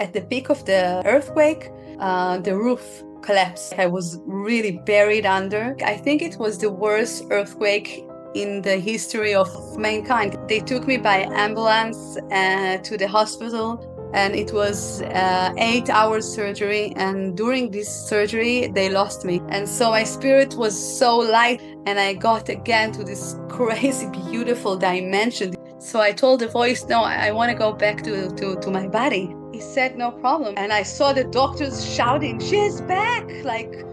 At the peak of the earthquake, the roof collapsed. I was really buried under. I think it was the worst earthquake in the history of mankind. They took me by ambulance to the hospital, and it was 8 hours surgery. And during this surgery, they lost me. And so my spirit was so light, and I got again to this crazy, beautiful dimension. So I told the voice, no, I want to go back to my body. He said, no problem. And I saw the doctors shouting, she's back! Like,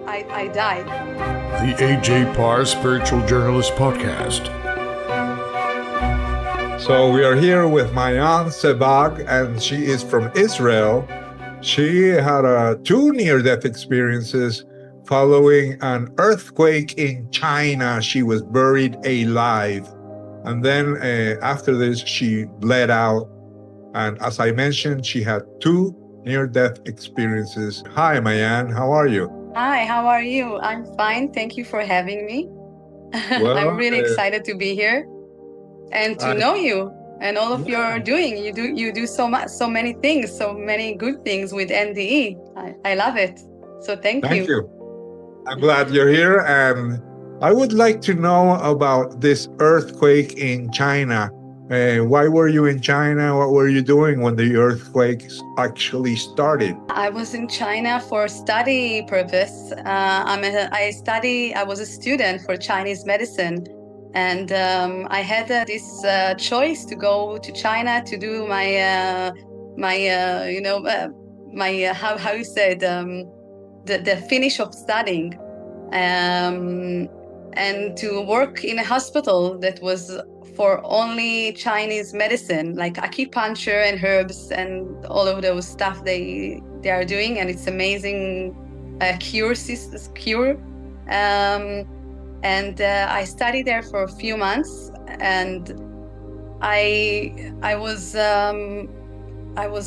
I died. The A.J. Parr Spiritual Journalist Podcast. So we are here with Mayaan Sebbag, and she is from Israel. She had 2 near-death experiences following an earthquake in China. She was buried alive. And then after this, she bled out. And as I mentioned, she had 2 near-death experiences. Hi, Mayaan. How are you? Hi, how are you? I'm fine. Thank you for having me. Well, I'm really excited to be here and to know you and all of your doing. You do so many things, so many good things with NDE. I love it. So thank you. Thank you. I'm glad you're here. And I would like to know about this earthquake in China. Why were you in China? What were you doing when the earthquake actually started? I was in China for study purpose. I was a student for Chinese medicine. And I had this choice to go to China to do how you say it, the finish of studying. And to work in a hospital that was for only Chinese medicine, like acupuncture and herbs and all of those stuff they are doing, and it's amazing cure. And I studied there for a few months, and I was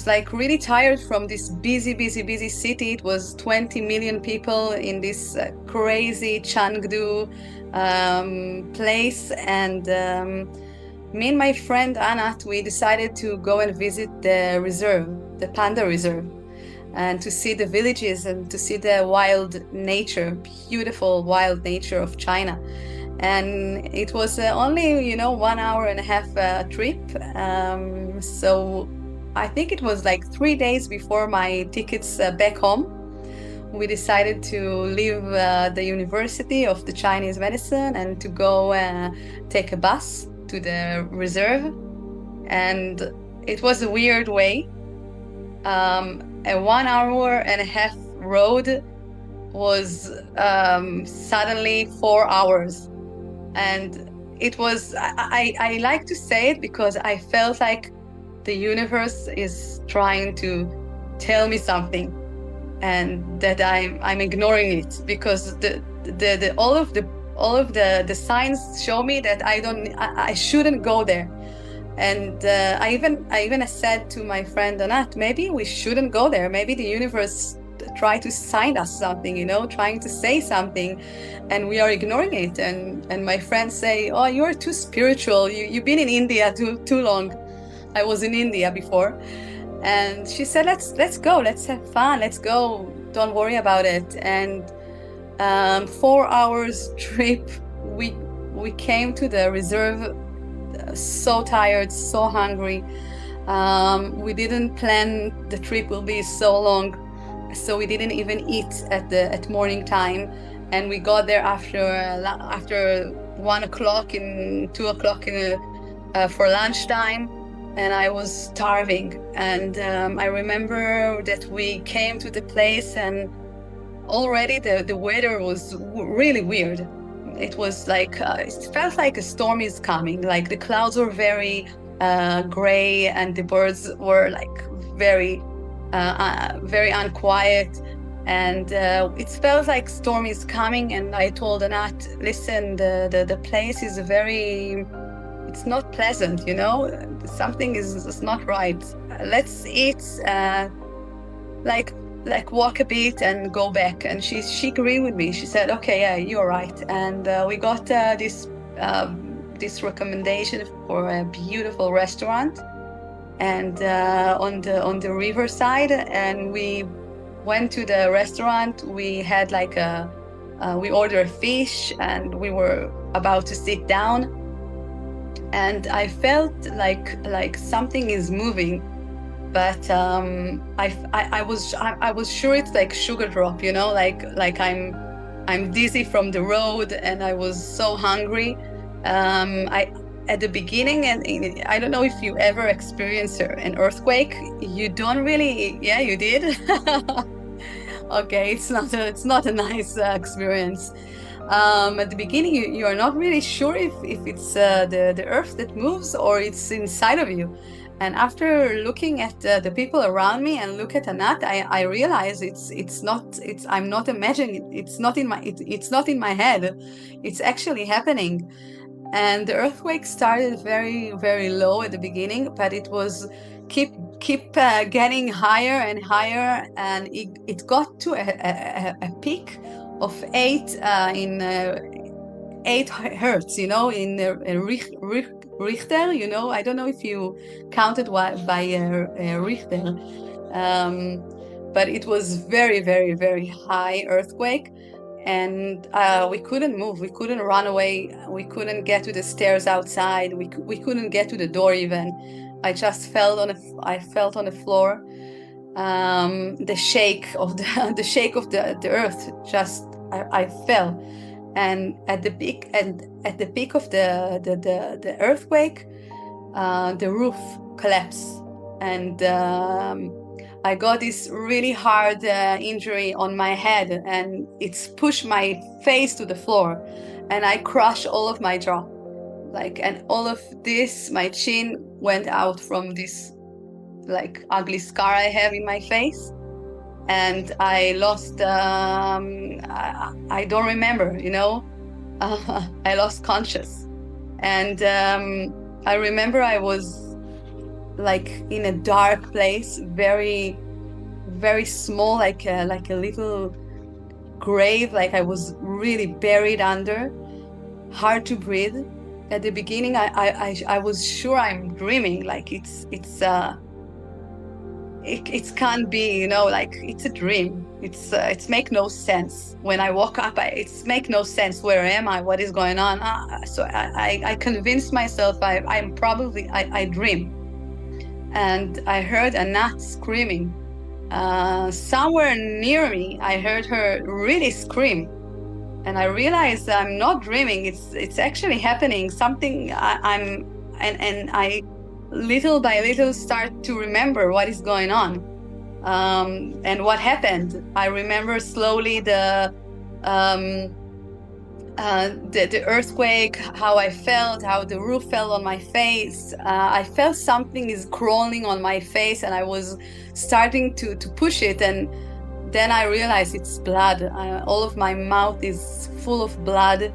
like really tired from this busy city. It was 20 million people in this crazy Chengdu place. And me and my friend Anat, we decided to go and visit the reserve, the panda reserve, and to see the villages and to see the wild nature, beautiful wild nature of China. And it was only, 1 hour and a half trip. So I think it was like 3 days before my tickets back home. We decided to leave the University of the Chinese Medicine and to go take a bus to the reserve. And it was a weird way. A 1 hour and a half road was suddenly 4 hours. And it was, I like to say it because I felt like the universe is trying to tell me something, and that I'm ignoring it, because all of the signs show me that I shouldn't go there. And I even said to my friend Anat, maybe we shouldn't go there. Maybe the universe try to sign us something, trying to say something, and we are ignoring it. And my friends say, oh, you're too spiritual. You've been in India too long. I was in India before. And she said, let's go, let's have fun, let's go, don't worry about it. And 4 hours trip, we came to the reserve so tired, so hungry. We didn't plan the trip will be so long, so we didn't even eat at morning time. And we got there after 1 o'clock and 2 o'clock for lunchtime. And I was starving. And I remember that we came to the place, and already the weather was really weird. It was like, it felt like a storm is coming. Like the clouds were very gray, and the birds were like very unquiet. And it felt like storm is coming. And I told Anat, listen, the place is it's not pleasant, something is not right. Let's eat, like walk a bit and go back. And she agreed with me. She said, okay, yeah, you're right. And we got this recommendation for a beautiful restaurant. and on the riverside, and we went to the restaurant. We had like we ordered fish, and we were about to sit down, and I felt like something is moving, but I was sure it's like sugar drop, you know, like I'm dizzy from the road, and I was so hungry. I At the beginning, and I don't know if you ever experienced an earthquake. You don't really, yeah, you did. Okay, it's not a nice experience. At the beginning, you are not really sure if it's the earth that moves or it's inside of you. And after looking at the people around me and look at Anat, I realize I'm not imagining it. It's not in my head. It's actually happening. And the earthquake started very, very low at the beginning, but it was keep getting higher and higher, and it got to a peak of 8 hertz, you know, in Richter, you know. I don't know if you counted by Richter, but it was very, very, very high earthquake. And we couldn't move, we couldn't run away, we couldn't get to the stairs outside, we couldn't get to the door even. I just felt on the floor. The shake of the earth, just I fell. And at the peak of the earthquake, the roof collapsed, and I got this really hard injury on my head, and it's pushed my face to the floor, and I crushed all of my jaw, and all of this, my chin went out from this ugly scar I have in my face, and I lost. I don't remember, you know. I lost conscious, and I remember I was in a dark place, very, very small, like a little grave. I was really buried under, hard to breathe. At the beginning, I was sure I'm dreaming. It can't be, you know, it's a dream. It's make no sense. When I woke up, it's make no sense. Where am I? What is going on? So I convinced myself I dream. And I heard Anat screaming. Somewhere near me, I heard her really scream. And I realized I'm not dreaming. It's actually happening. Something and I little by little start to remember what is going on. And what happened. I remember slowly the earthquake, how I felt, how the roof fell on my face. I felt something is crawling on my face, and I was starting to push it, and then I realized it's blood. All of my mouth is full of blood,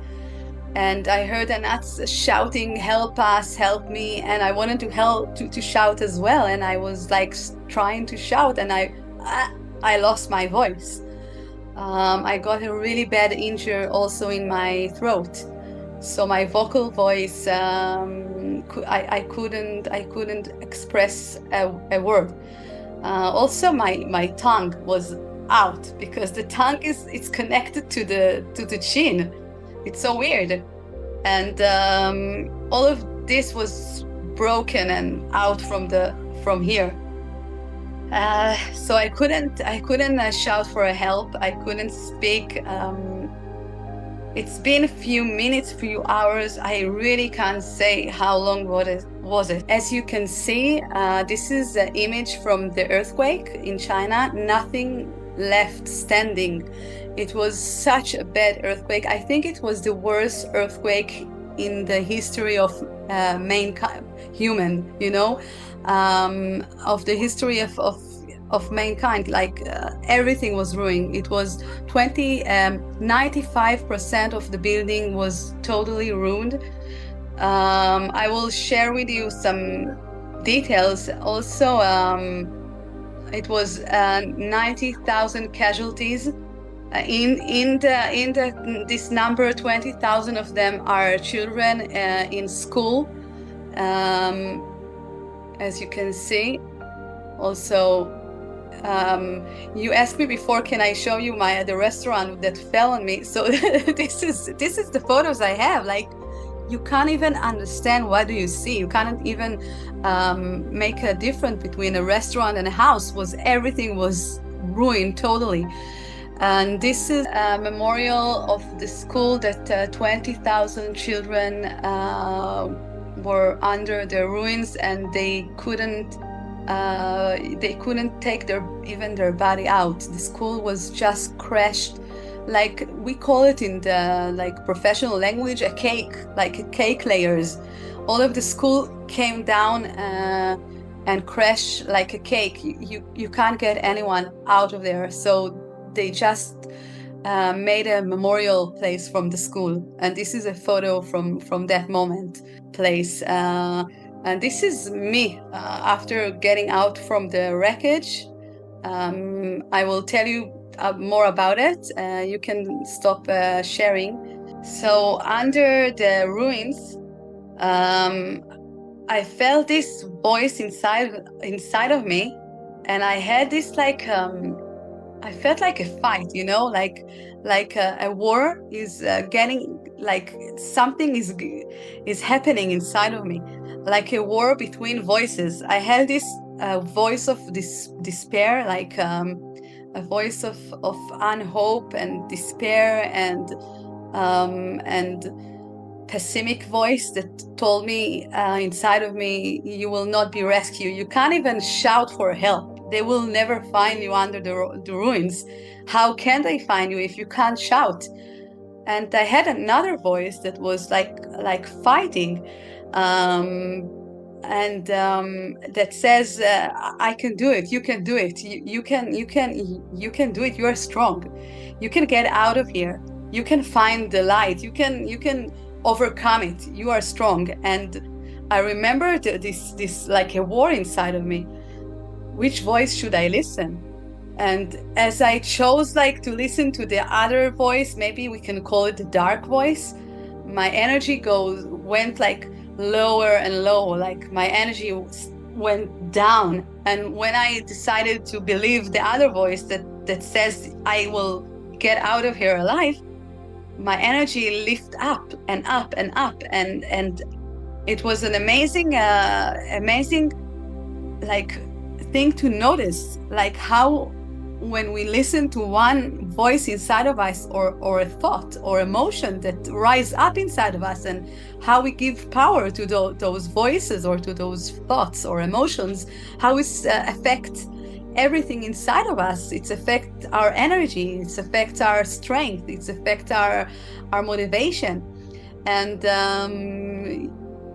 and I heard Anat shouting, "Help us, help me!" And I wanted to shout as well, and I was trying to shout, and I lost my voice. I got a really bad injury also in my throat, so my vocal voice, I couldn't express a word. Also, my tongue was out, because the tongue it's connected to the chin. It's so weird, and all of this was broken and out from here. So I couldn't shout for help. I couldn't speak. It's been a few minutes, few hours. I really can't say how long was it. As you can see, this is an image from the earthquake in China. Nothing left standing. It was such a bad earthquake. I think it was the worst earthquake in the history of mankind, human, you know, of the history of mankind. Everything was ruined. It was 95% of the building was totally ruined. I will share with you some details. Also, it was 90,000 casualties. In this number, 20,000 of them are children in school. as you can see. Also, you asked me before, can I show you the restaurant that fell on me? So this is the photos I have. Like, you can't even understand what do you see. You can't even make a difference between a restaurant and a house. Everything was ruined totally. And this is a memorial of the school that 20,000 children were under the ruins, and they couldn't take their body out. The school was just crashed, like we call it in the professional language, a cake layers. All of the school came down and crashed like a cake. You can't get anyone out of there. So they just made a memorial place from the school, and this is a photo from that moment place. And this is me after getting out from the wreckage. I will tell you more about it. You can stop sharing. So under the ruins, I felt this voice inside of me, and I had this I felt like a fight, like a war is getting, like something is happening inside of me, like a war between voices. I had this voice of this despair, like a voice of unhope and despair and pessimistic voice that told me inside of me, you will not be rescued. You can't even shout for help. They will never find you under the ruins. How can they find you if you can't shout? And I had another voice that was like fighting, and that says, I can do it. You can do it. You can do it. You are strong. You can get out of here. You can find the light. You can overcome it. You are strong. And I remember this like a war inside of me. Which voice should I listen? And as I chose to listen to the other voice, maybe we can call it the dark voice, my energy went lower and lower, like my energy went down. And when I decided to believe the other voice that says I will get out of here alive, my energy lift up and up and up, and it was an amazing thing to notice, like how when we listen to one voice inside of us, or a thought or emotion that rise up inside of us, and how we give power to those voices or to those thoughts or emotions, how it affects everything inside of us. It affects our energy, it affects our strength, it affects our motivation. And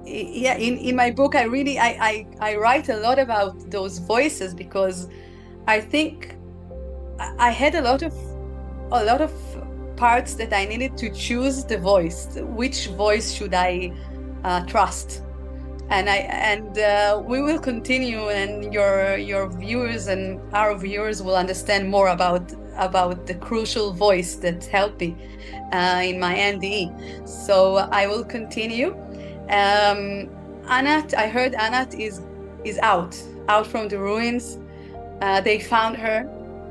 in my book, I write a lot about those voices, because I think I had a lot of parts that I needed to choose the voice. Which voice should I trust? And we will continue, and your viewers and our viewers will understand more about the crucial voice that helped me in my NDE. So I will continue. Anat, I heard Anat is out from the ruins. They found her.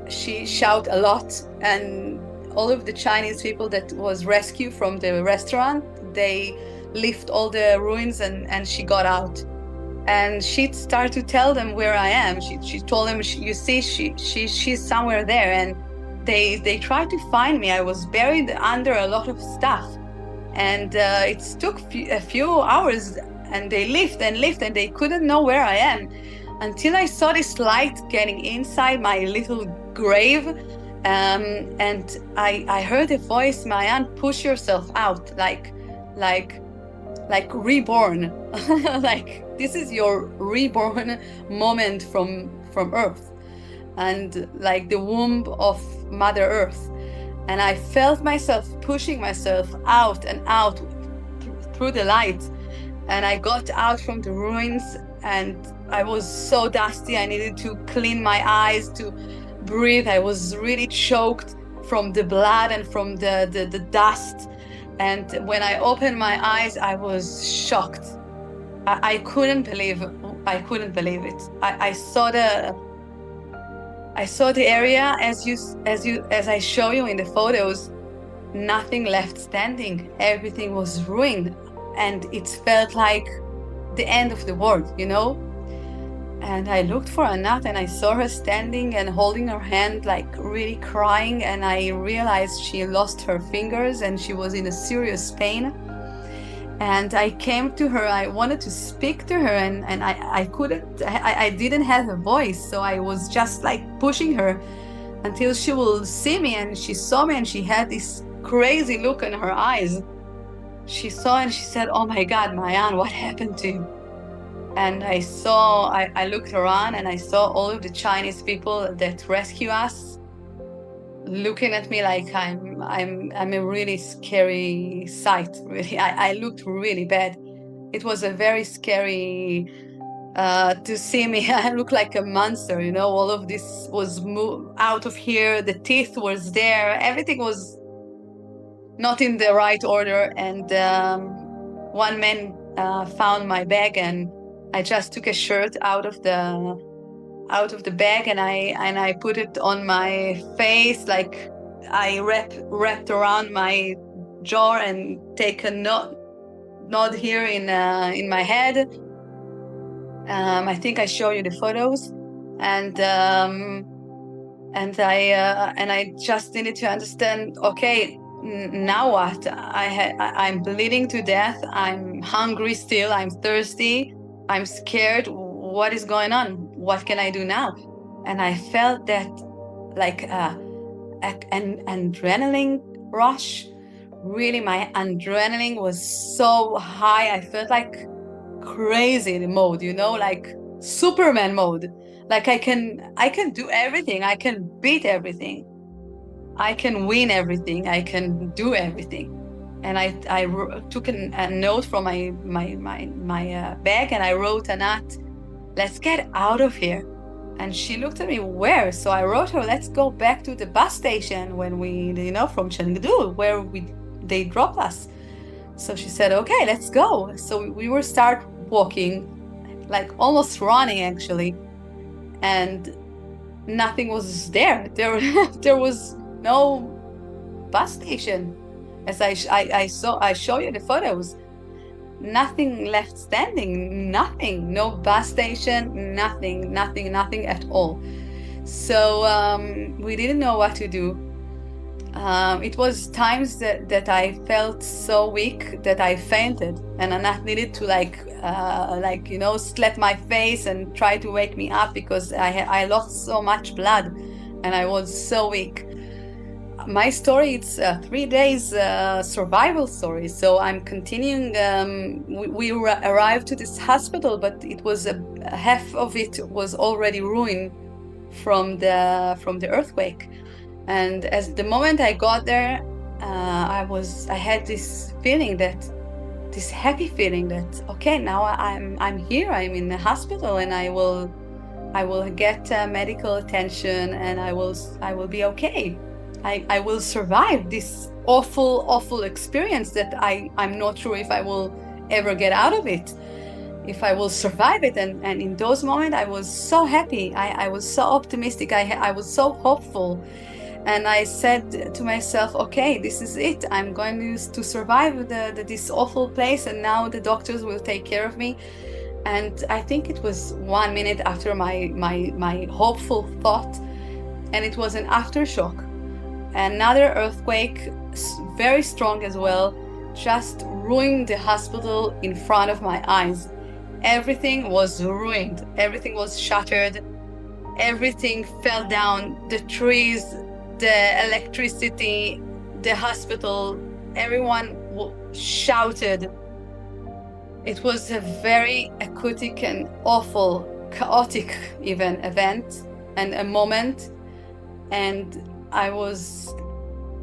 She shouted a lot, and all of the Chinese people that was rescued from the restaurant, they lift all the ruins, and she got out. And she started to tell them where I am. She told them, you see, she's somewhere there. And they tried to find me. I was buried under a lot of stuff. And it took a few hours, and they lift, and they couldn't know where I am, until I saw this light getting inside my little grave. And I heard a voice, Mayaan, push yourself out, like reborn. Like, this is your reborn moment from Earth, and like the womb of Mother Earth. And I felt myself pushing myself out and out through the light. And I got out from the ruins, and I was so dusty. I needed to clean my eyes to breathe. I was really choked from the blood and from the dust. And when I opened my eyes, I was shocked. I couldn't believe I couldn't believe it. I saw the area as I show you in the photos. Nothing left standing. Everything was ruined, and it felt like the end of the world, you know? And I looked for Anat, and I saw her standing and holding her hand, like really crying, and I realized she lost her fingers and she was in a serious pain. And I came to her, I wanted to speak to her, and I couldn't, I didn't have a voice, so I was just like pushing her until she will see me. And she saw me, and she had this crazy look in her eyes. She saw and she said, "Oh my God, Mayaan, what happened to you?" And I looked around, and I saw all of the Chinese people that rescue us looking at me like I'm a really scary sight. Really, I looked really bad. It was a very scary to see me. I looked like a monster, you know. All of this was out of here. The teeth was there. Everything was not in the right order. And one man found my bag, and I just took a shirt out of the bag, and I put it on my face, like I wrapped around my jaw and take a knot here in my head. I think I show you the photos, and I just needed to understand. Okay, now what? I'm bleeding to death. I'm hungry still. I'm thirsty. I'm scared. What is going on? What can I do now? And I felt that like an adrenaline rush. Really, my adrenaline was so high. I felt like crazy in mode, you know, like Superman mode. Like I can do everything. I can beat everything. I can win everything. I can do everything. And I took a note from my bag, and I wrote, "Anat, let's get out of here." And she looked at me, "Where?" So I wrote her, "Let's go back to the bus station when we, you know, from Chengdu, where they dropped us." So she said, "Okay, let's go." So we were start walking, like almost running actually, and nothing was there. There was no bus station. As I show you the photos, nothing left standing, nothing, no bus station, nothing at all. So we didn't know what to do. It was times that I felt so weak that I fainted, and Anat needed to like you know, slap my face and try to wake me up because I lost so much blood and I was so weak. My story, it's 3 days survival story. So I'm continuing. We arrived to this hospital, but it was half of it was already ruined from the earthquake. And as the moment I got there, I had this feeling this happy feeling that okay, now I'm here. I'm in the hospital, and I will get medical attention, and I will be okay. I will survive this awful experience that I'm not sure if I will ever get out of it, if I will survive it. And in those moments, I was so happy. I was so optimistic. I was so hopeful. And I said to myself, okay, this is it. I'm going to survive this awful place, and now the doctors will take care of me. And I think it was 1 minute after my hopeful thought, and it was an aftershock. Another earthquake, very strong as well, just ruined the hospital in front of my eyes. Everything was ruined. Everything was shattered. Everything fell down. The trees, the electricity, the hospital, everyone shouted. It was a very acoustic and awful, chaotic even event and a moment. And I was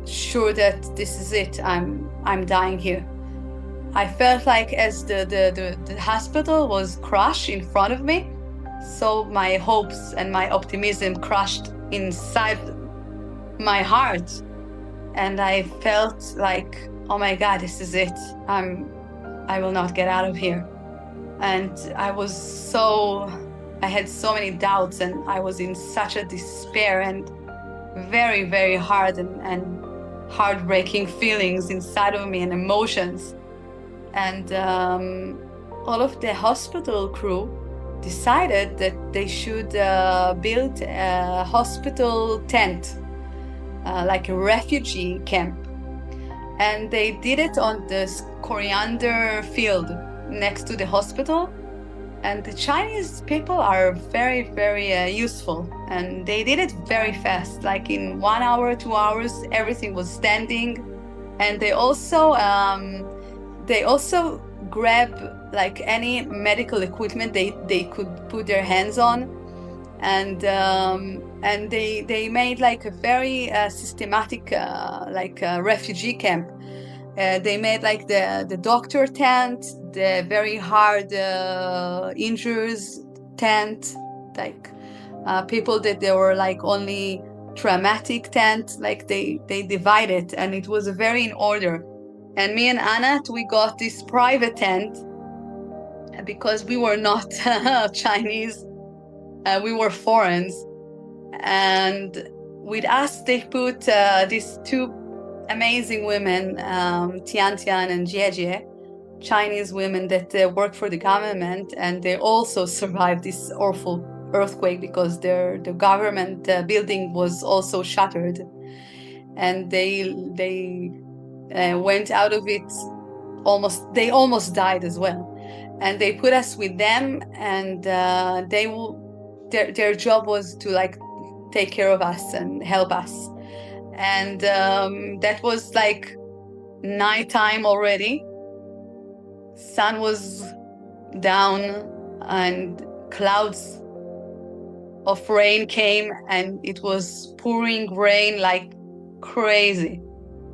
sure that this is it. I'm dying here. I felt like as the hospital was crushed in front of me, so my hopes and my optimism crushed inside my heart. And I felt like, oh my God, this is it. I will not get out of here. And I had so many doubts, and I was in such a despair and very, very hard and heartbreaking feelings inside of me and emotions. And all of the hospital crew decided that they should build a hospital tent, like a refugee camp. And they did it on this coriander field next to the hospital. And the Chinese people are very, very useful, and they did it very fast. Like in 1 hour, 2 hours, everything was standing. And they also grab like any medical equipment they could put their hands on, and they made like a very systematic refugee camp. They made like the doctor tent, the very hard injuries tent, like people that they were like only traumatic tent, like they divided, and it was very in order. And me and Anat, we got this private tent because we were not Chinese, we were foreigners. And with us, they put these two amazing women, Tian Tian and Jie Jie, Chinese women that work for the government, and they also survived this awful earthquake because the government building was also shattered, and they went out of it they almost died as well. And they put us with them, and their job was to like take care of us and help us. And that was like nighttime already. Sun was down, and clouds of rain came, and it was pouring rain like crazy.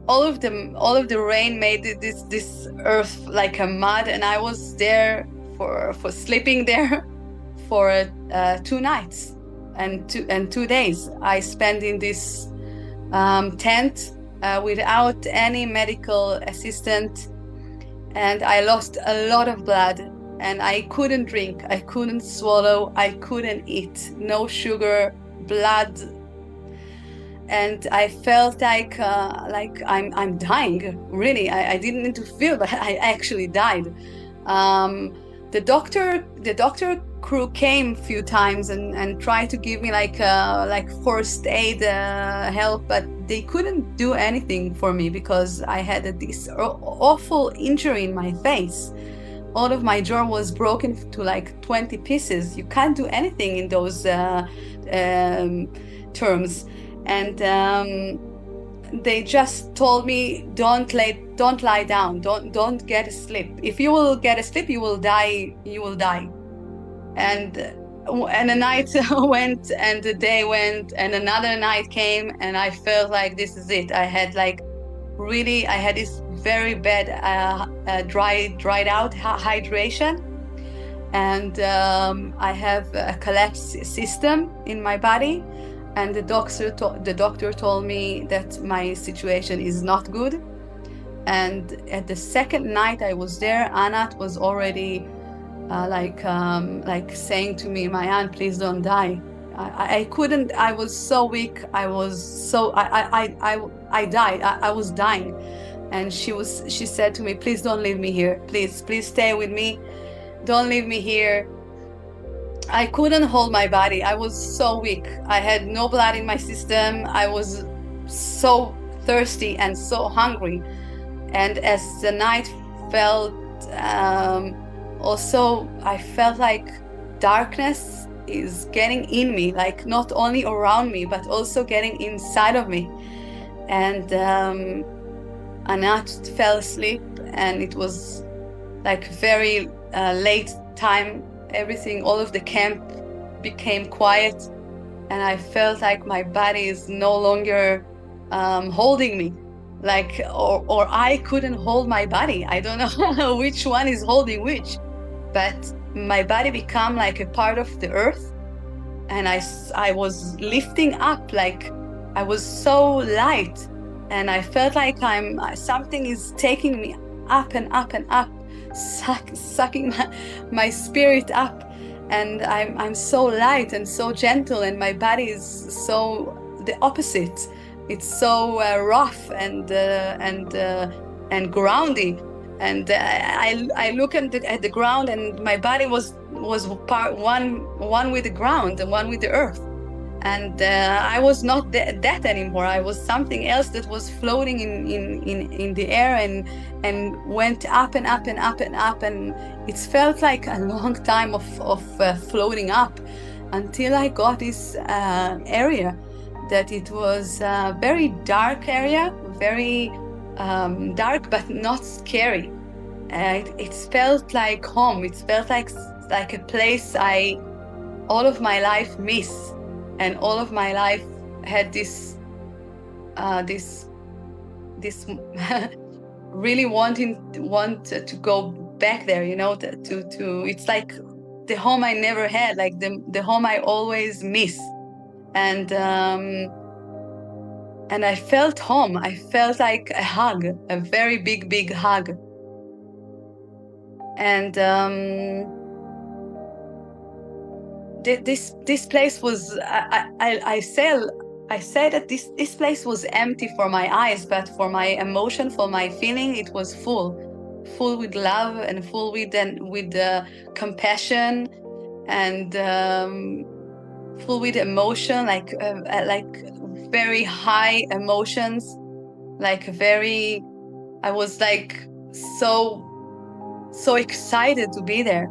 All of the rain made this earth like a mud, and I was there for sleeping there for 2 nights and 2 days. I spent in this tent without any medical assistant, and I lost a lot of blood, and I couldn't drink, I couldn't swallow, I couldn't eat, no sugar, blood. And I felt like I'm dying. Really, I didn't need to feel, but I actually died. The doctor crew came a few times and tried to give me like first aid help, but they couldn't do anything for me because I had this awful injury in my face. All of my jaw was broken to like 20 pieces. You can't do anything in those terms. And they just told me, don't lie down, don't get asleep. If you will get asleep, you will die. And the night went, and the day went, and another night came, and I felt like this is it. I had this very bad dried out hydration, and I have a collapsed system in my body. And the doctor told me that my situation is not good. And at the second night I was there, Anat was already saying to me, Mayaan, please don't die. I couldn't. I was so weak. I died. I was dying. And she said to me, please don't leave me here. Please stay with me. Don't leave me here. I couldn't hold my body. I was so weak. I had no blood in my system. I was so thirsty and so hungry. And as the night fell, also I felt like darkness is getting in me, like not only around me, but also getting inside of me. And Anat fell asleep, and it was like very late time. Everything, all of the camp became quiet, and I felt like my body is no longer holding me, or I couldn't hold my body. I don't know which one is holding which, but my body became like a part of the earth, and I was lifting up, like I was so light, and I felt like something is taking me up and up and up sucking my spirit up, and I'm so light and so gentle, and my body is so the opposite. It's so rough and groundy, and I look at the ground, and my body was one with the ground and one with the earth. And I was not that anymore. I was something else that was floating in the air, and went up and up and up and up, and it felt like a long time of floating up, until I got this area that it was a very dark area, very dark but not scary. It felt like home. It felt like a place I all of my life miss. And all of my life had this really want to go back there, you know, to it's like the home I never had, like the home I always miss. And I felt home. I felt like a hug, a very big hug. And this place was, I say that this place was empty for my eyes, but for my emotion, for my feeling, it was full with love and full with compassion, and full with emotion, like very high emotions, I was like so excited to be there.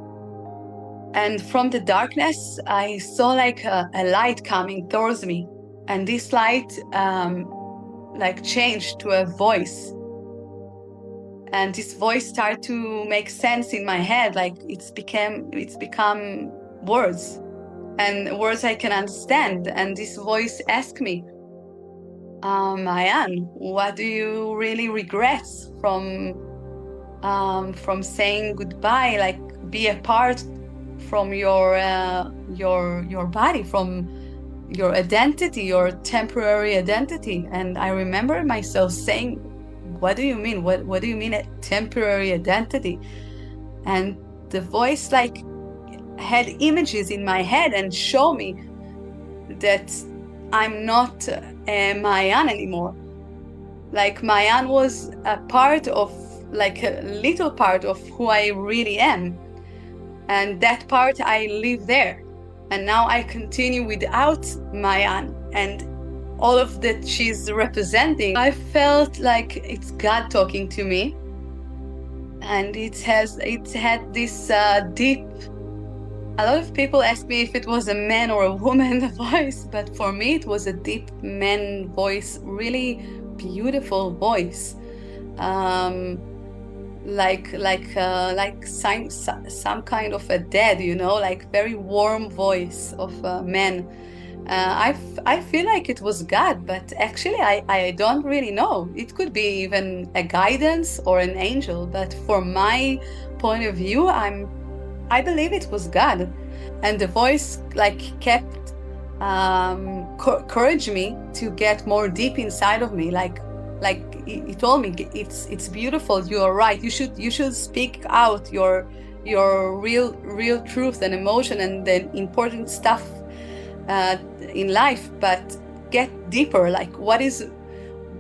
And from the darkness, I saw like a light coming towards me. And this light changed to a voice. And this voice started to make sense in my head. Like it's become words, and words I can understand. And this voice asked me, Mayaan, what do you really regret from saying goodbye? Like be apart from your body, from your identity, your temporary identity. And I remember myself saying, what do you mean? What do you mean a temporary identity? And the voice like had images in my head and show me that I'm not Mayaan anymore. Like Mayaan was a part of, like a little part of who I really am. And that part, I live there. And now I continue without Mayaan and all of that she's representing. I felt like it's God talking to me. And it had this deep, a lot of people ask me if it was a man or a woman voice, but for me it was a deep man voice, really beautiful voice. Like some kind of a dead, you know, like very warm voice of a man. I feel like it was God, but actually I don't really know. It could be even a guidance or an angel, but from my point of view, I believe it was God. And the voice like kept encourage me to get more deep inside of me, like he told me, it's beautiful, you are right, you should speak out your real truth and emotion and the important stuff in life, but get deeper. Like what is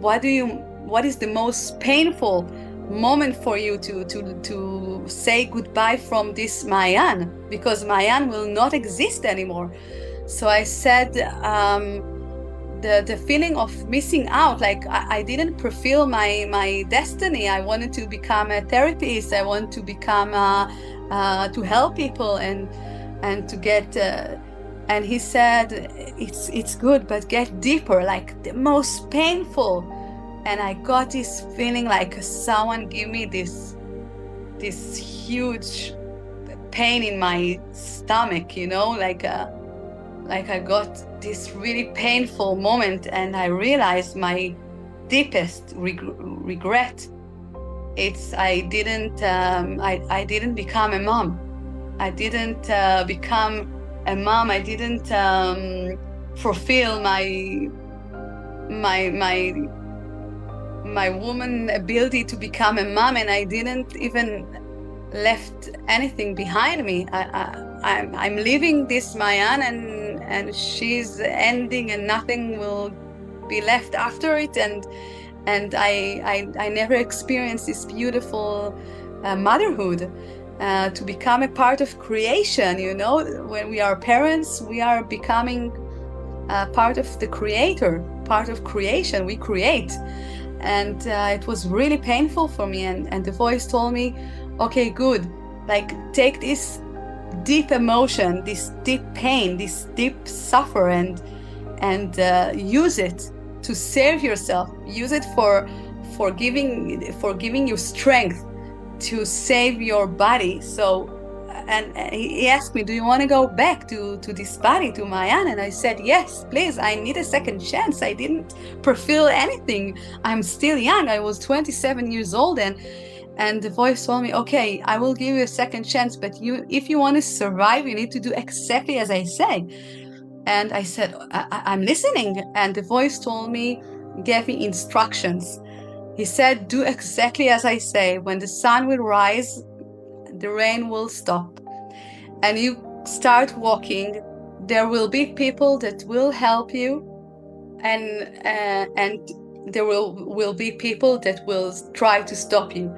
the most painful moment for you to say goodbye from this Mayaan, because Mayaan will not exist anymore. So I said, the feeling of missing out, like I didn't fulfill my destiny. I wanted to become a therapist. I want to become to help people and to get. And he said, it's good, but get deeper, like the most painful. And I got this feeling like someone give me this huge pain in my stomach, you know, like I got this really painful moment, and I realized my deepest regret. It's I didn't become a mom. I didn't become a mom. I didn't fulfill my woman ability to become a mom, and I didn't even left anything behind me. I'm leaving this Mayaan, and she's ending, and nothing will be left after it. And I never experienced this beautiful motherhood, to become a part of creation. You know, when we are parents, we are becoming part of the creator, part of creation. We create. And it was really painful for me. And the voice told me, okay, good, like take this deep emotion, this deep pain, this deep suffer, and use it to serve yourself. Use it for giving you strength to save your body. So, and he asked me, do you want to go back to this body, to Mayaan? And I said, yes, please, I need a second chance. I didn't fulfill anything. I'm still young. I was 27 years old, and the voice told me, okay, I will give you a second chance, but if you want to survive, you need to do exactly as I say. And I said, I'm listening. And the voice told me, gave me instructions. He said, do exactly as I say. When the sun will rise, the rain will stop, and you start walking. There will be people that will help you, and there will be people that will try to stop you.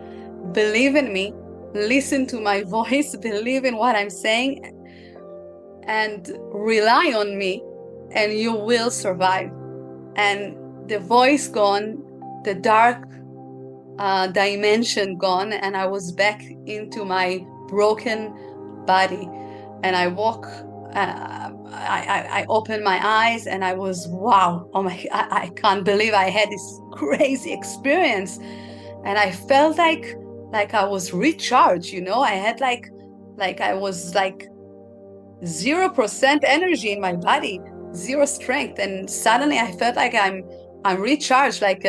Believe in me, listen to my voice, believe in what I'm saying, and rely on me, and you will survive. And the voice gone, the dark dimension gone, and I was back into my broken body. And I walk, I opened my eyes, and I was, wow, oh my, I can't believe I had this crazy experience. And I felt like I was recharged, you know. I had like I was like 0% energy in my body, 0 strength, and suddenly I felt like I'm recharged, like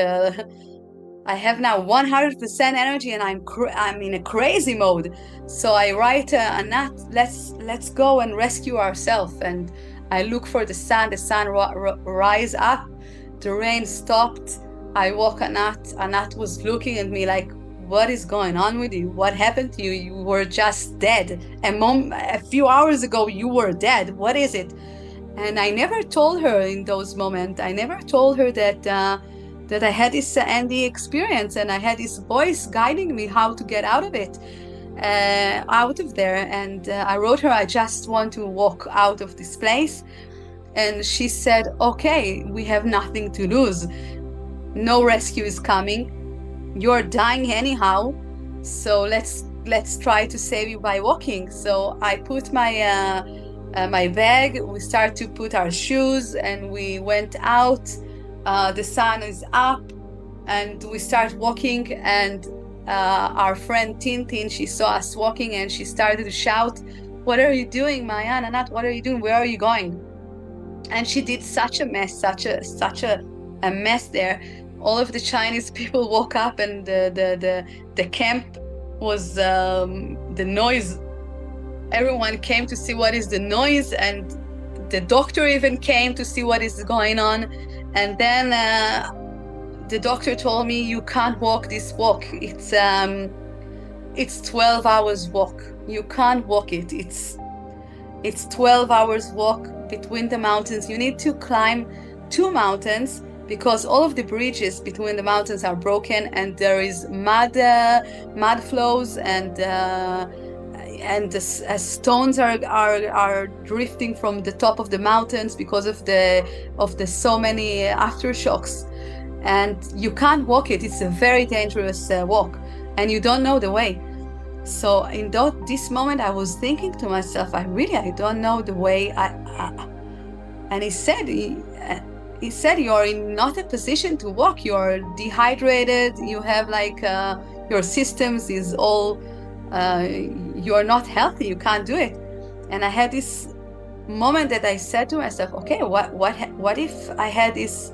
I have now 100% energy, and I'm in a crazy mode. So I write Anat, let's go and rescue ourselves. And I look for the sun. The sun rise up. The rain stopped. I woke Anat. Anat was looking at me like, what is going on with you? What happened to you? You were just dead. A few hours ago, you were dead. What is it? And I never told her in those moments. I never told her that I had this ND experience, and I had this voice guiding me how to get out of it, out of there. And I wrote her, I just want to walk out of this place. And she said, okay, we have nothing to lose. No rescue is coming. You're dying anyhow. So let's try to save you by walking. So I put my bag, we start to put our shoes, and we went out. The sun is up, and we start walking, and our friend Tintin, she saw us walking, and she started to shout, what are you doing, Mayaan? Anat, what are you doing? Where are you going? And she did such a mess, such a mess there. All of the Chinese people woke up, and the camp was the noise. Everyone came to see what is the noise, and the doctor even came to see what is going on. And then the doctor told me, you can't walk this walk. It's 12 hours walk. You can't walk it. It's 12 hours walk between the mountains. You need to climb 2 mountains, because all of the bridges between the mountains are broken, and there is mud flows, and the stones are drifting from the top of the mountains because of the so many aftershocks, and you can't walk it. It's a very dangerous walk, and you don't know the way. So in this moment, I was thinking to myself, I don't know the way. And he said, you're in not a position to walk. You're dehydrated. You have like your systems is all. You're not healthy. You can't do it. And I had this moment that I said to myself, okay, what if I had this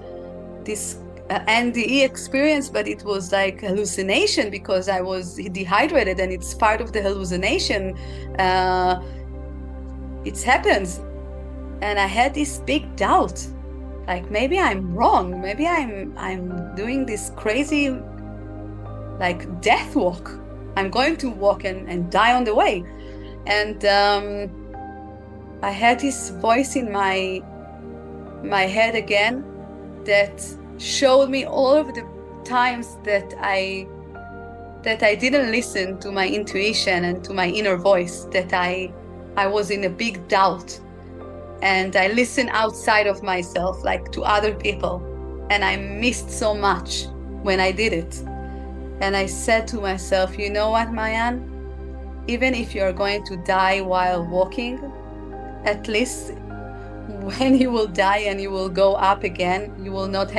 NDE experience, but it was like hallucination because I was dehydrated, and it's part of the hallucination. It happens. And I had this big doubt, like maybe I'm wrong. Maybe I'm doing this crazy like death walk. I'm going to walk and die on the way. And I had this voice in my head again that showed me all of the times that I didn't listen to my intuition and to my inner voice, that I was in a big doubt. And I listened outside of myself, like to other people. And I missed so much when I did it. And I said to myself, you know what, Mayaan? Even if you're going to die while walking, at least when you will die and you will go up again, you will not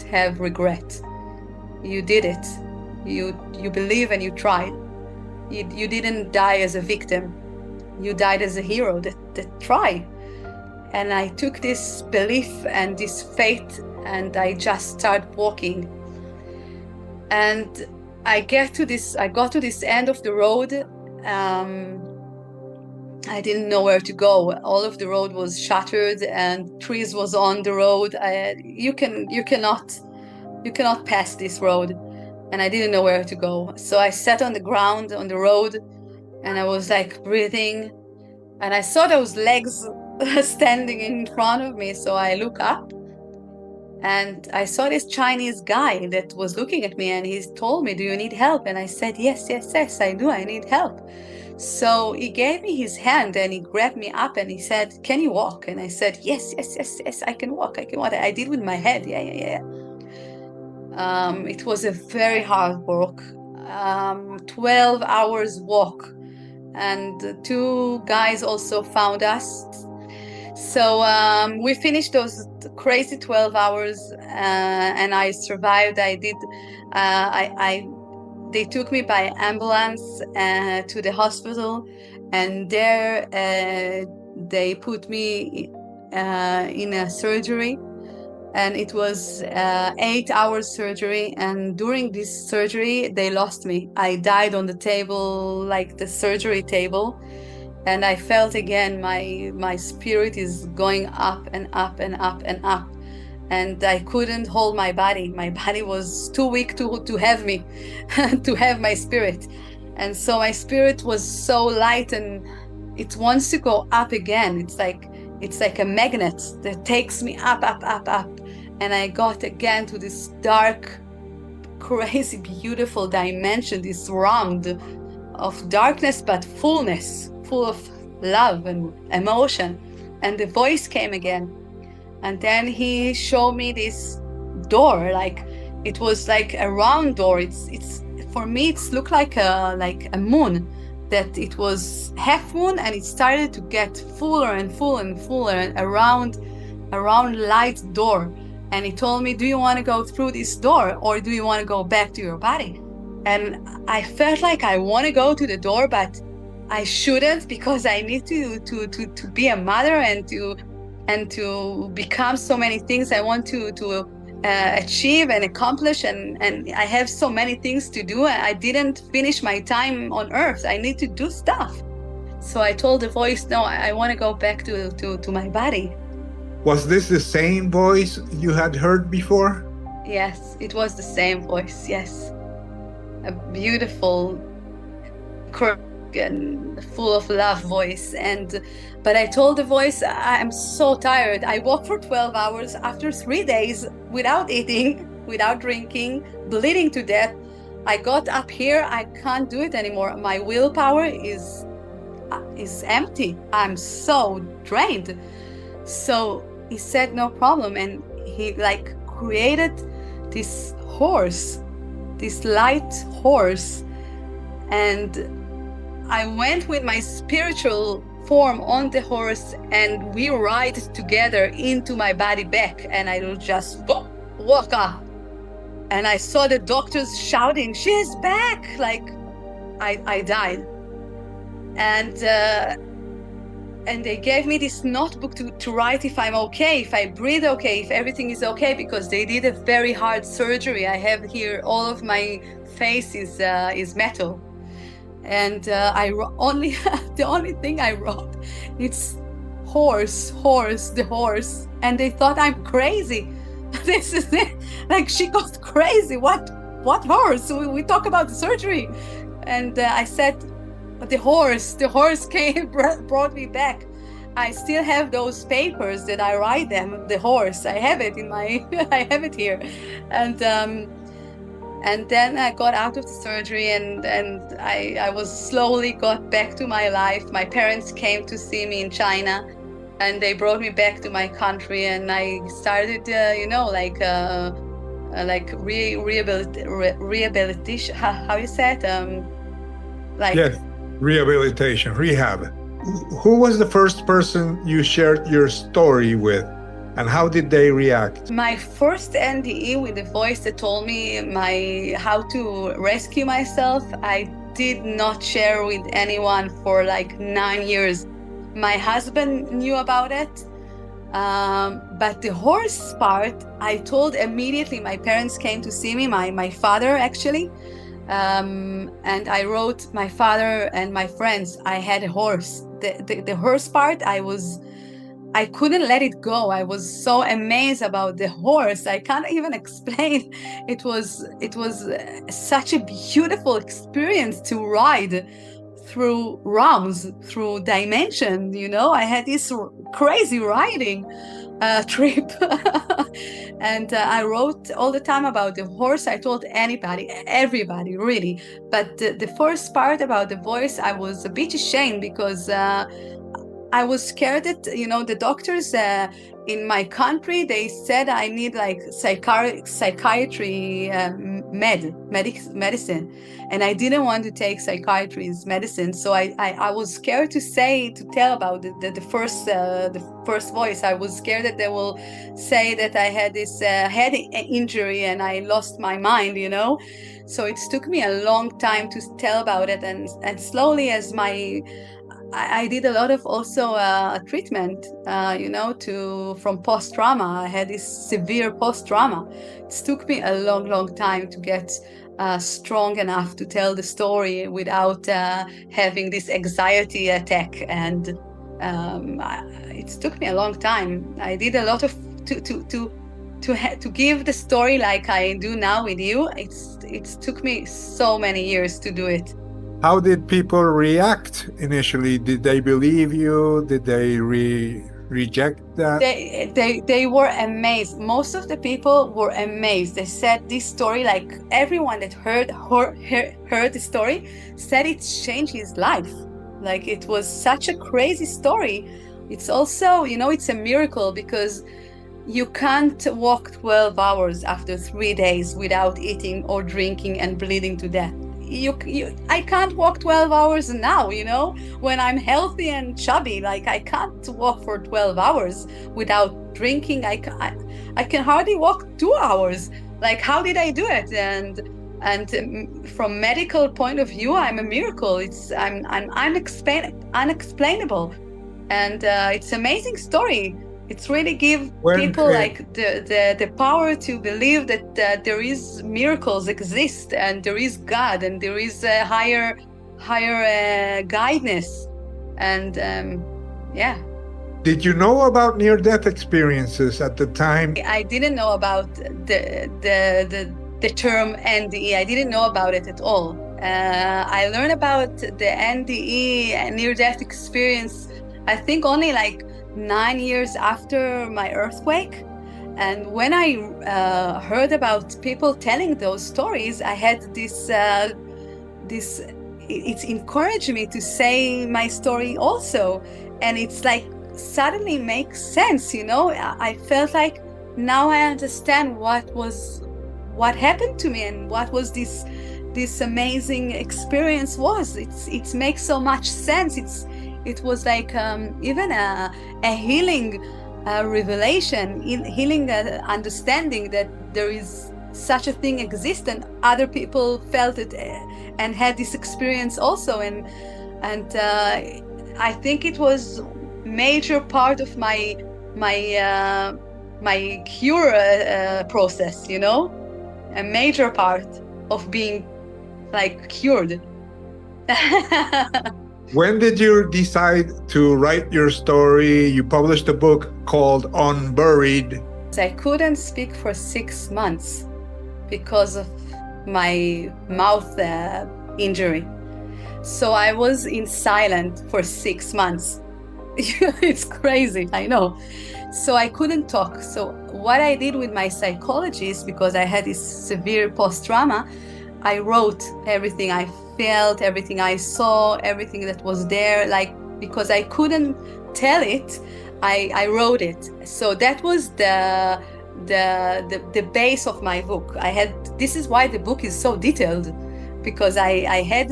have regret. You did it. You believe and you tried. You didn't die as a victim. You died as a hero that tried. And I took this belief and this faith, and I just started walking. And I got to this end of the road. I didn't know where to go. All of the road was shattered and trees was on the road. You cannot pass this road. And I didn't know where to go. So I sat on the ground on the road, and I was like breathing, and I saw those legs standing in front of me. So I look up, and I saw this Chinese guy that was looking at me, and he told me, do you need help? And I said, yes, I do. I need help. So he gave me his hand and he grabbed me up and he said, can you walk? And I said, yes, I can walk. I did with my head. Yeah. It was a very hard walk, 12 hours walk. And two guys also found us. So we finished those crazy 12 hours and I survived. They took me by ambulance to the hospital, and there they put me in a surgery, and it was 8 hours surgery. And during this surgery, they lost me. I died on the table, like the surgery table. And I felt again my spirit is going up and up and up and up. And I couldn't hold my body. My body was too weak to have me, to have my spirit. And so my spirit was so light, and it wants to go up again. It's like a magnet that takes me up. And I got again to this dark, crazy, beautiful dimension, this round of darkness, but fullness, full of love and emotion. And the voice came again. And then he showed me this door, like it was like a round door. It's for me, it's looked like a moon, that it was half moon, and it started to get fuller and fuller and fuller, and a round light door. And he told me, do you want to go through this door, or do you want to go back to your body? And I felt like I want to go to the door, but I shouldn't, because I need to be a mother and to become so many things I want to achieve and accomplish, and I have so many things to do. I didn't finish my time on earth. I need to do stuff. So I told the voice, no, I want to go back to my body. Was this the same voice you had heard before? Yes, it was the same voice, yes. A beautiful, and full of love voice. But I told the voice, I'm so tired. I walked for 12 hours after 3 days without eating, without drinking, bleeding to death. I got up here, I can't do it anymore. My willpower is empty. I'm so drained. So he said, no problem. And he created this horse, this light horse. And I went with my spiritual form on the horse, and we ride together into my body back, and I will just walk up. And I saw the doctors shouting, she's back! Like I died. And they gave me this notebook to write if I'm okay, if I breathe okay, if everything is okay, because they did a very hard surgery. I have here, all of my face is metal. And the only thing I wrote, it's horse, the horse. And they thought I'm crazy. This is it. Like, she got crazy. What horse? We talk about the surgery. And I said, but the horse came, brought me back. I still have those papers that I write them, the horse. I have it in my, I have it here. And then I got out of the surgery, and I was slowly got back to my life. My parents came to see me in China, and they brought me back to my country, and I started, rehabilitation. How you say it? Yes, rehabilitation, rehab. Who was the first person you shared your story with, and how did they react? My first NDE with the voice that told me how to rescue myself, I did not share with anyone for like 9 years. My husband knew about it, but the horse part, I told immediately. My parents came to see me, my father actually, and I wrote my father and my friends. I had a horse. The horse part, I couldn't let it go. I was so amazed about the horse. I can't even explain. It was such a beautiful experience to ride through realms, through dimension. I had this crazy riding trip. And I wrote all the time about the horse. I told everybody really. But the first part about the voice, I was a bit ashamed because I was scared that, the doctors in my country, they said I need like psychiatry medicine. And I didn't want to take psychiatry's medicine. So I was scared to tell about the first voice. I was scared that they will say that I had this head injury and I lost my mind, So it took me a long time to tell about it. And slowly as I did a lot of also treatment, from post-trauma. I had this severe post-trauma. It took me a long, long time to get strong enough to tell the story without having this anxiety attack. And it took me a long time. I did a lot of to give the story like I do now with you. It took me so many years to do it. How did people react initially? Did they believe you? Did they reject that? They were amazed. Most of the people were amazed. They said this story, like everyone that heard the story, said it changed his life. Like it was such a crazy story. It's also, it's a miracle because you can't walk 12 hours after 3 days without eating or drinking and bleeding to death. I can't walk 12 hours now, when I'm healthy and chubby. Like I can't walk for 12 hours without drinking. I can hardly walk 2 hours. Like how did I do it? And from medical point of view, I'm a miracle. I'm unexplainable, and it's amazing story. It's really give people like the power to believe that there is miracles exist, and there is God, and there is a higher guidance, and yeah. Did you know about near-death experiences at the time? I didn't know about the term NDE. I didn't know about it at all. I learned about the NDE, near-death experience, I think only like 9 years after my earthquake. And when I heard about people telling those stories, I had this it encouraged me to say my story also. And it's like suddenly makes sense, I felt like now I understand what happened to me and what was this amazing experience was. It makes so much sense. It was like even a healing revelation, healing understanding that there is such a thing exists, and other people felt it and had this experience also. And I think it was major part of my cure process, a major part of being like cured. When did you decide to write your story? You published a book called Unburied. I couldn't speak for 6 months because of my mouth injury. So I was in silent for 6 months. It's crazy, I know. So I couldn't talk. So what I did with my psychologist, because I had this severe post-trauma, I wrote everything I felt, everything I saw, everything that was there, like, because I couldn't tell it, I wrote it. So that was the base of my book. This is why the book is so detailed, because I had,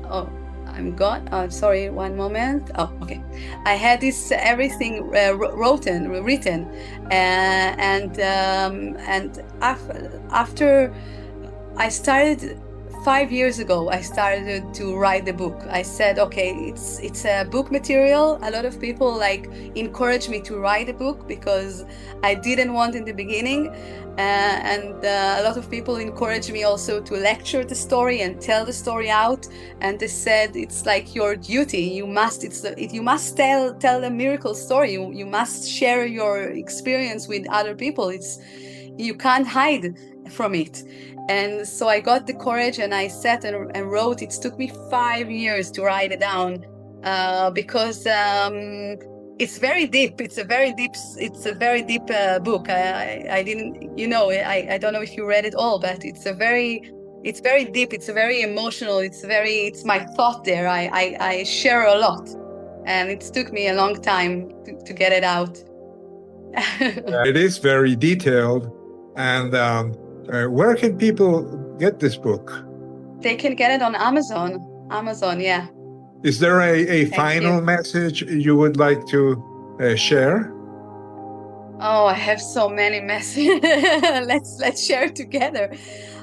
oh, I'm gone. Oh, sorry, one moment. Oh, okay. I had this everything written, and after I started 5 years ago, I started to write the book. I said, okay, it's a book material. A lot of people like encouraged me to write a book because I didn't want in the beginning. And a lot of people encouraged me also to lecture the story and tell the story out. And they said, it's like your duty. You must tell the miracle story. You must share your experience with other people. You can't hide from it. And so I got the courage and I sat and wrote. It took me 5 years to write it down, because it's very deep. It's a very deep book. I didn't, I don't know if you read it all, but it's very deep. It's very emotional. It's my thought there. I share a lot, and it took me a long time to get it out. It is very detailed. And where can people get this book? They can get it on Amazon. Amazon, yeah. Is there a final message you would like to share? Oh, I have so many messages. Let's share together.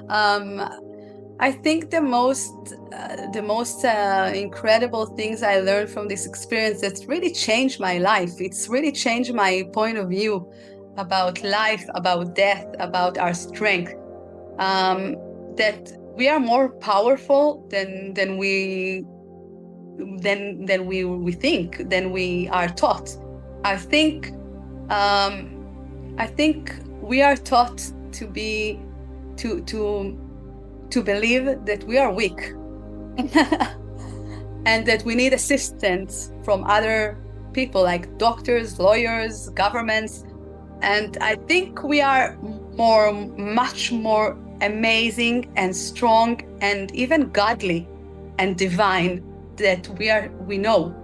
I think the most incredible things I learned from this experience that's really changed my life. It's really changed my point of view about life, about death, about our strength. That we are more powerful than we think, than we are taught. I think we are taught to believe that we are weak and that we need assistance from other people like doctors, lawyers, governments. And I think we are much more amazing and strong and even godly and divine that we know.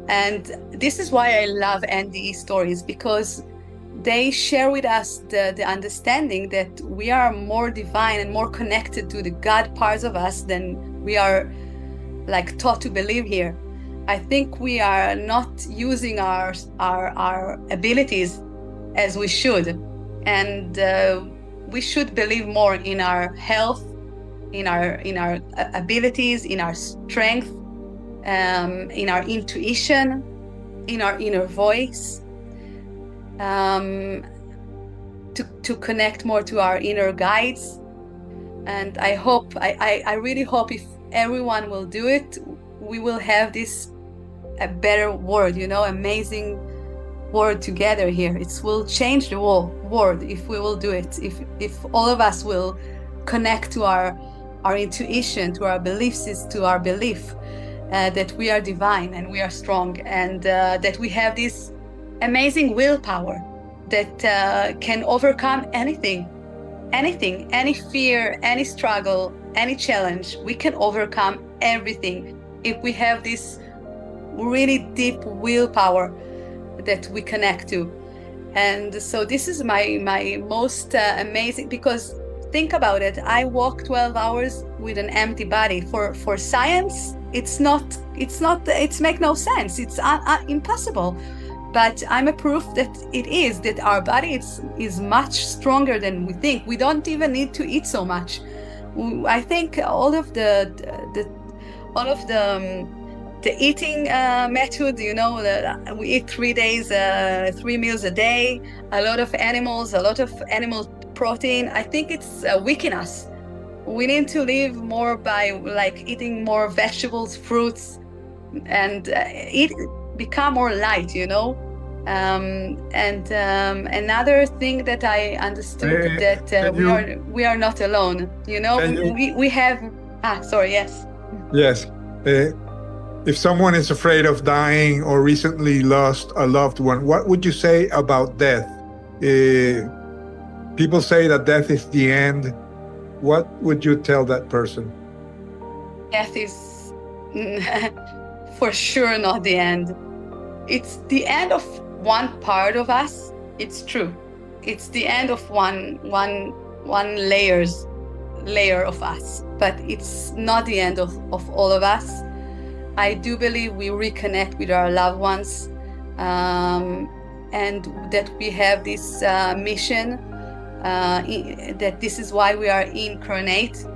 And this is why I love NDE stories, because they share with us the understanding that we are more divine and more connected to the God parts of us than we are like taught to believe here. I think we are not using our abilities as we should, and we should believe more in our health, in our abilities, in our strength, in our intuition, in our inner voice, to connect more to our inner guides. And I really hope if everyone will do it, we will have a better world, amazing world together here. It will change the whole world if we will do it. If all of us will connect to our intuition, to our beliefs, to our belief that we are divine and we are strong, and that we have this amazing willpower that can overcome anything, any fear, any struggle, any challenge. We can overcome everything if we have this really deep willpower that we connect to. And so this is my most amazing, because think about it, I walk 12 hours with an empty body. For science, it makes no sense. It's impossible. But I'm a proof that our body is much stronger than we think. We don't even need to eat so much. I think all of the eating method, we eat 3 days, 3 meals a day, a lot of animal protein. I think it's weaken us. We need to live more by like eating more vegetables, fruits, and become more light, and another thing that I understood that we are not alone. We have. Sorry. Yes. Yes. If someone is afraid of dying or recently lost a loved one, what would you say about death? People say that death is the end. What would you tell that person? Death is for sure not the end. It's the end of one part of us. It's true. It's the end of one layer of us, but it's not the end of all of us. I do believe we reconnect with our loved ones, and that we have this mission, that this is why we are incarnate,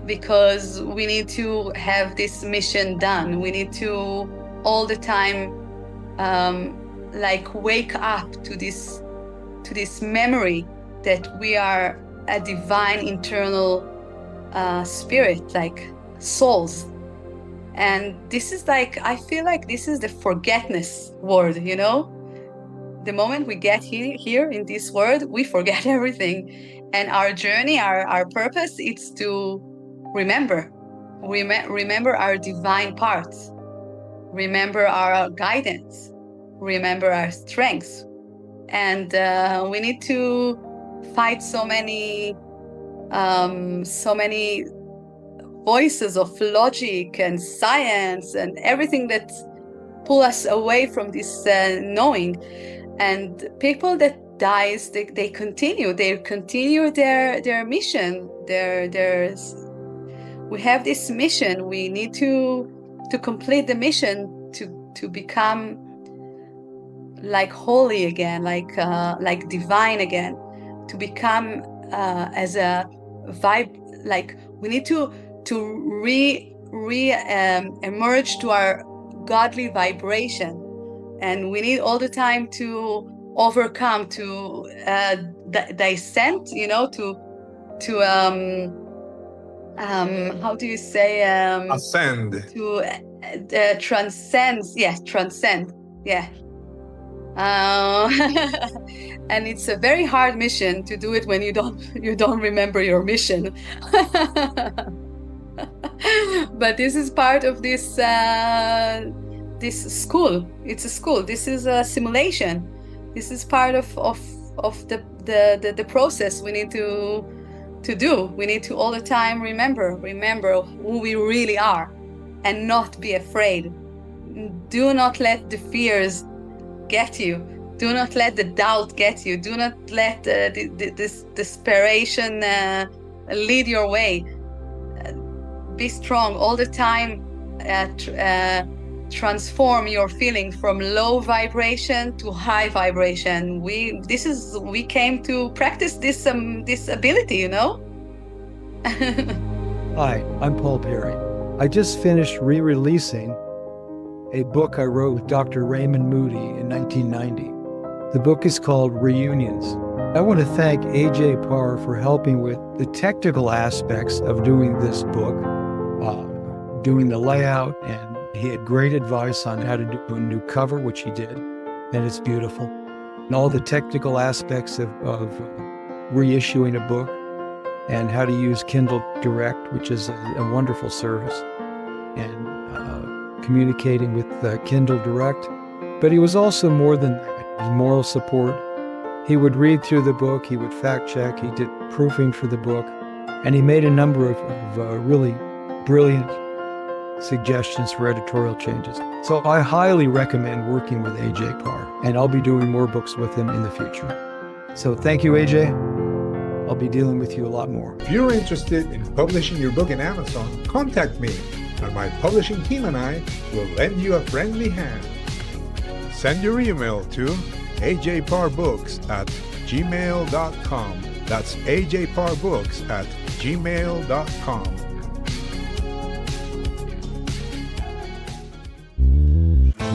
because we need to have this mission done. We need to all the time like wake up to this memory that we are a divine internal spirit, like souls. And this is like, I feel like this is the forgetness word, you know? The moment we get here in this world, we forget everything. And our journey, our purpose, is to remember our divine parts, remember our guidance, remember our strengths. And we need to fight so many voices of logic and science and everything that pull us away from this knowing. And people that dies, they continue their mission. We have this mission. We need to complete the mission to become like holy again, like divine again, to become as a vibe. Like we need to emerge to our godly vibration, and we need all the time to overcome, to descend, you know, to how do you say Ascend. To transcend. Yes, transcend. Yeah. And it's a very hard mission to do it when you don't remember your mission. But this is part of this school. It's a school. This is a simulation. This is part of the process we need to do. We need to all the time remember who we really are, and not be afraid. Do not let the fears get you. Do not let the doubt get you. Do not let this desperation lead your way. Be strong all the time. Transform your feeling from low vibration to high vibration. We came to practice this ability, you know. Hi, I'm Paul Perry. I just finished re-releasing a book I wrote with Dr. Raymond Moody in 1990. The book is called Reunions. I want to thank AJ Parr for helping with the technical aspects of doing this book, doing the layout, and he had great advice on how to do a new cover, which he did, and it's beautiful. And all the technical aspects of reissuing a book, and how to use Kindle Direct, which is a wonderful service, and communicating with Kindle Direct. But he was also more than that. His moral support. He would read through the book, he would fact check, he did proofing for the book, and he made a number of really brilliant suggestions for editorial changes. So I highly recommend working with AJ Parr, and I'll be doing more books with him in the future. So thank you, AJ. I'll be dealing with you a lot more. If you're interested in publishing your book in Amazon, contact me, and my publishing team and I will lend you a friendly hand. Send your email to ajparbooks@gmail.com. That's ajparbooks@gmail.com.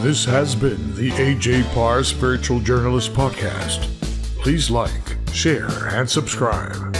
This has been the AJ Parr Spiritual Journalist Podcast. Please like, share, and subscribe.